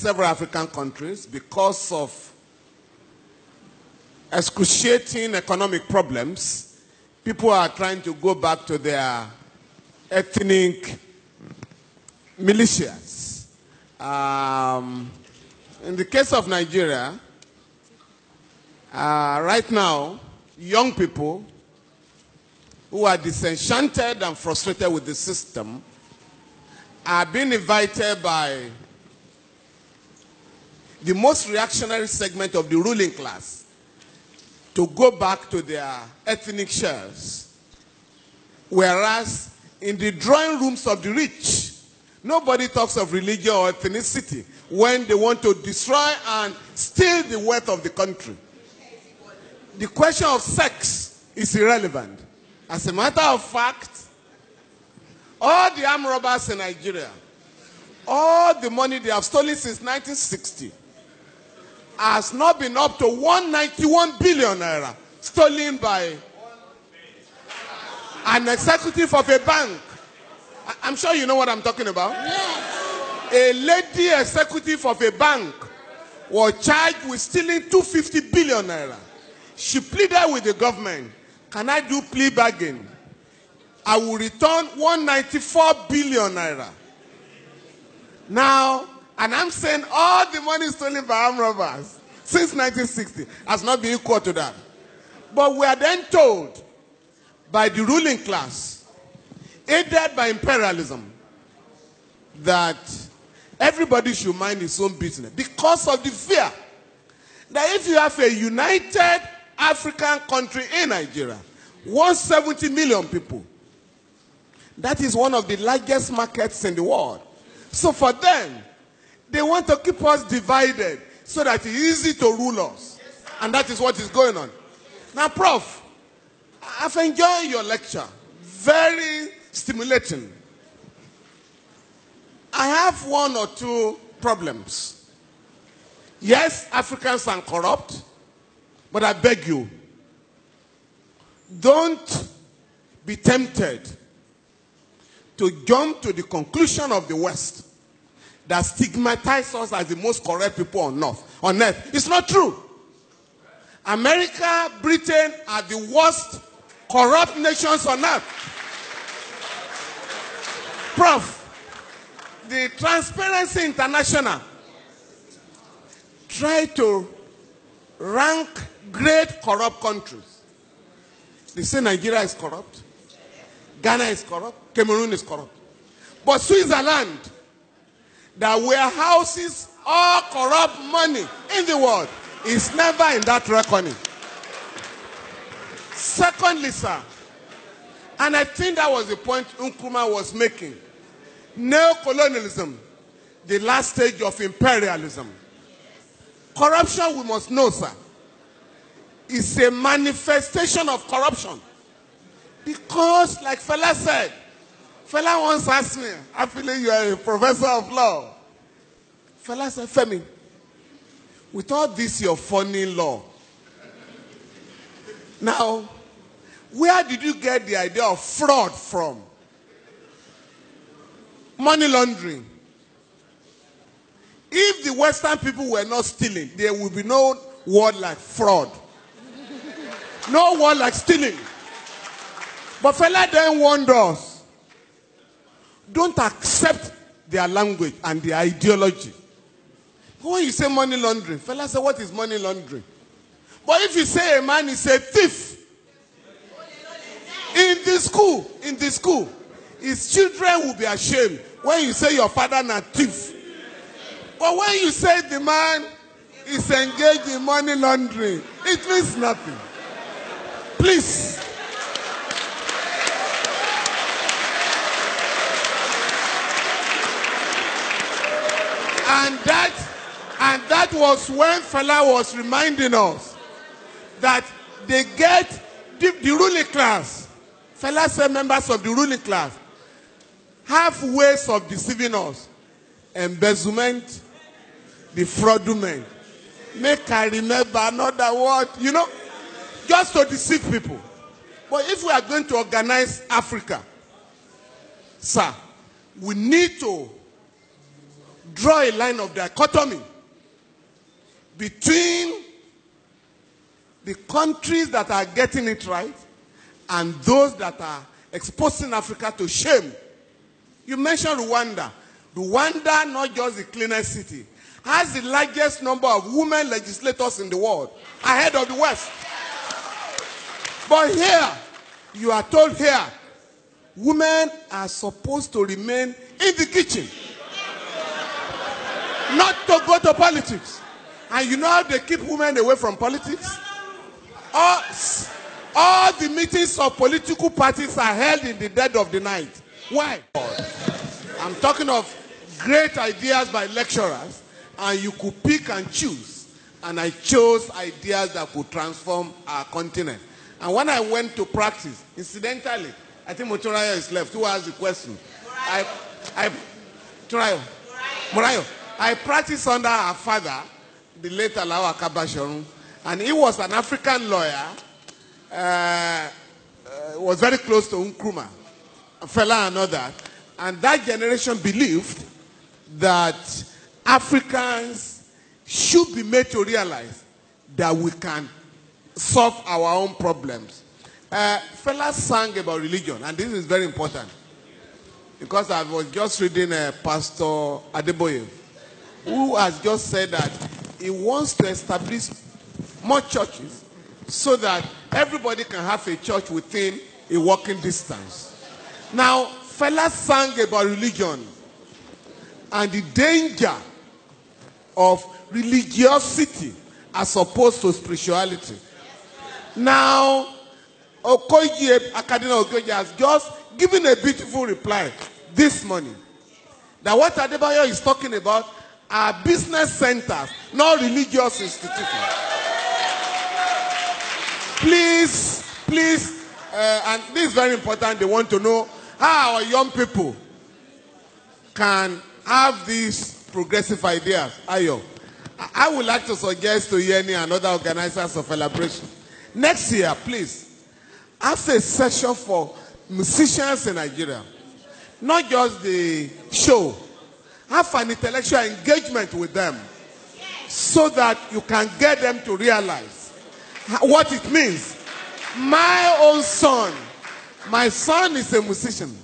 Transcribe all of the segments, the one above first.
several African countries because of excruciating economic problems. People are trying to go back to their ethnic militias. In the case of Nigeria, right now, young people who are disenchanted and frustrated with the system are being invited by the most reactionary segment of the ruling class to go back to their ethnic shells. Whereas in the drawing rooms of the rich, nobody talks of religion or ethnicity when they want to destroy and steal the wealth of the country. The question of sex is irrelevant. As a matter of fact, all the armed robbers in Nigeria, all the money they have stolen since 1960 has not been up to 191 billion naira stolen by an executive of a bank. I'm sure you know what I'm talking about. Yes. A lady executive of a bank was charged with stealing 250 billion naira. She pleaded with the government, can I do plea bargain? I will return 194 billion naira. Now, and I'm saying all the money stolen by armed robbers since 1960 has not been equal to that. But we are then told by the ruling class, aided by imperialism, that everybody should mind his own business because of the fear that if you have a united African country in Nigeria, 170 million people, that is one of the largest markets in the world. So for them, they want to keep us divided so that it's easy to rule us. And that is what is going on. Now, Prof, I've enjoyed your lecture. Very stimulating. I have one or two problems. Yes, Africans are corrupt, but I beg you, don't be tempted to jump to the conclusion of the West that stigmatizes us as the most corrupt people on earth. It's not true. America, Britain are the worst corrupt nations on earth. Prof, the Transparency International try to rank great corrupt countries. They say Nigeria is corrupt, Ghana is corrupt, Cameroon is corrupt. But Switzerland, that warehouses all corrupt money in the world, is never in that reckoning. Secondly, sir, and I think that was the point Nkrumah was making, neocolonialism, the last stage of imperialism. Corruption, we must know, sir, is a manifestation of corruption. Because, like Fela said, Fela once asked me, I feel you are a professor of law. Fela said, Femi, with all this your funny law, now, where did you get the idea of fraud from? Money laundering. If the Western people were not stealing, there would be no word like fraud. No word like stealing. But Fela then warned us, don't accept their language and their ideology. When you say money laundering, Fela said, what is money laundering? But if you say a man is a thief, in the school, his children will be ashamed when you say your father is a thief. But when you say the man is engaged in money laundering, it means nothing. Please. And that was when Fela was reminding us that they get the ruling class. Fela said members of the ruling class have ways of deceiving us. Embezzlement, defraudment. Make I remember another word, you know, just to deceive people. But if we are going to organize Africa, sir, we need to draw a line of dichotomy between the countries that are getting it right and those that are exposing Africa to shame. You mentioned Rwanda. Rwanda, not just the cleanest city, has the largest number of women legislators in the world, ahead of the West. But here, you are told here, women are supposed to remain in the kitchen, not to go to politics. And you know how they keep women away from politics? All the meetings of political parties are held in the dead of the night. Why? I'm talking of great ideas by lecturers, and you could pick and choose. And I chose ideas that could transform our continent. And when I went to practice, incidentally, I think Motorayo is left. Who asked the question? Morayo. I practiced under our father, the late Alao Akabashorun, and he was an African lawyer, was very close to Nkrumah, Fela and all that. And that generation believed that Africans should be made to realize that we can solve our own problems. Fela sang about religion, and this is very important, because I was just reading Pastor Adeboye, who has just said that he wants to establish more churches so that everybody can have a church within a walking distance. Now, Fela sang about religion and the danger of religiosity as opposed to spirituality. Now, Okoye Akadina Okoye has just given a beautiful reply this morning that what Adebayo is talking about are business centers, not religious institutions. Please, and this is very important, they want to know how our young people can have these progressive ideas. Ayo, I would like to suggest to Yeni and other organizers of celebration, next year, please, have a session for musicians in Nigeria. Not just the show. Have an intellectual engagement with them so that you can get them to realize what it means. My own son, my son is a musician.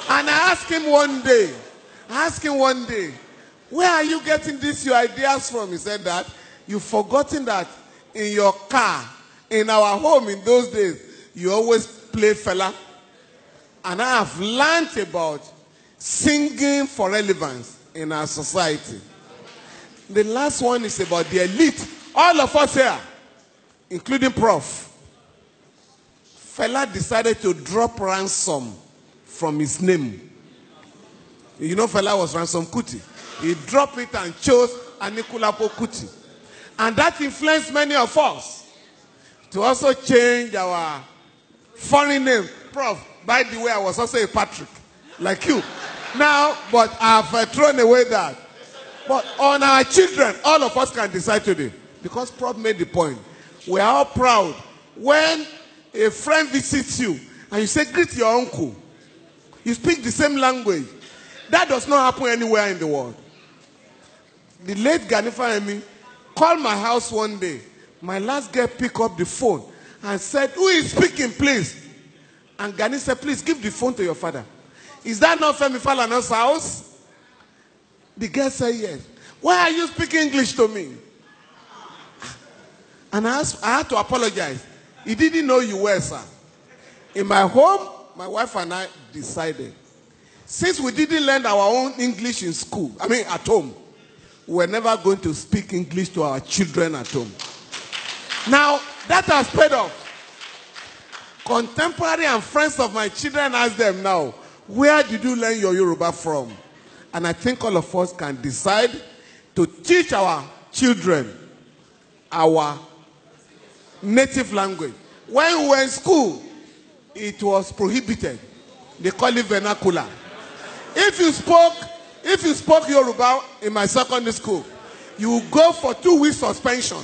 And I asked him one day, where are you getting these your ideas from? He said that you've forgotten that in your car, in our home in those days, you always play Fela. And I have learned about singing for relevance in our society. The last one is about the elite. All of us here, including Prof. Fela decided to drop ransom from his name. You know Fela was Ransom Kuti. He dropped it and chose Anikulapo Kuti. And that influenced many of us to also change our foreign name. Prof, by the way, I was also a Patrick, like you. Now, but I've thrown away that. But on our children, all of us can decide today. Because Prof made the point. We are all proud when a friend visits you and you say, greet your uncle. You speak the same language. That does not happen anywhere in the world. The late Ganifa Femi called my house one day. My last girl picked up the phone and said, who is speaking, please? And Gani said, please give the phone to your father. Is that not Femi Falana's house? The girl said, yes. Why are you speaking English to me? And I had to apologize. He didn't know you were, sir. In my home, my wife and I decided, since we didn't learn our own English in school, at home, we're never going to speak English to our children at home. Now, that has paid off. Contemporary and friends of my children ask them now, where did you learn your Yoruba from? And I think all of us can decide to teach our children our native language. When we were in school, it was prohibited. They call it vernacular. If you spoke Yoruba in my secondary school, you would go for 2 weeks suspension.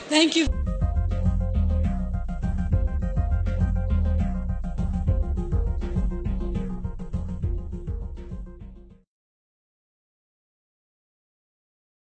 Thank you.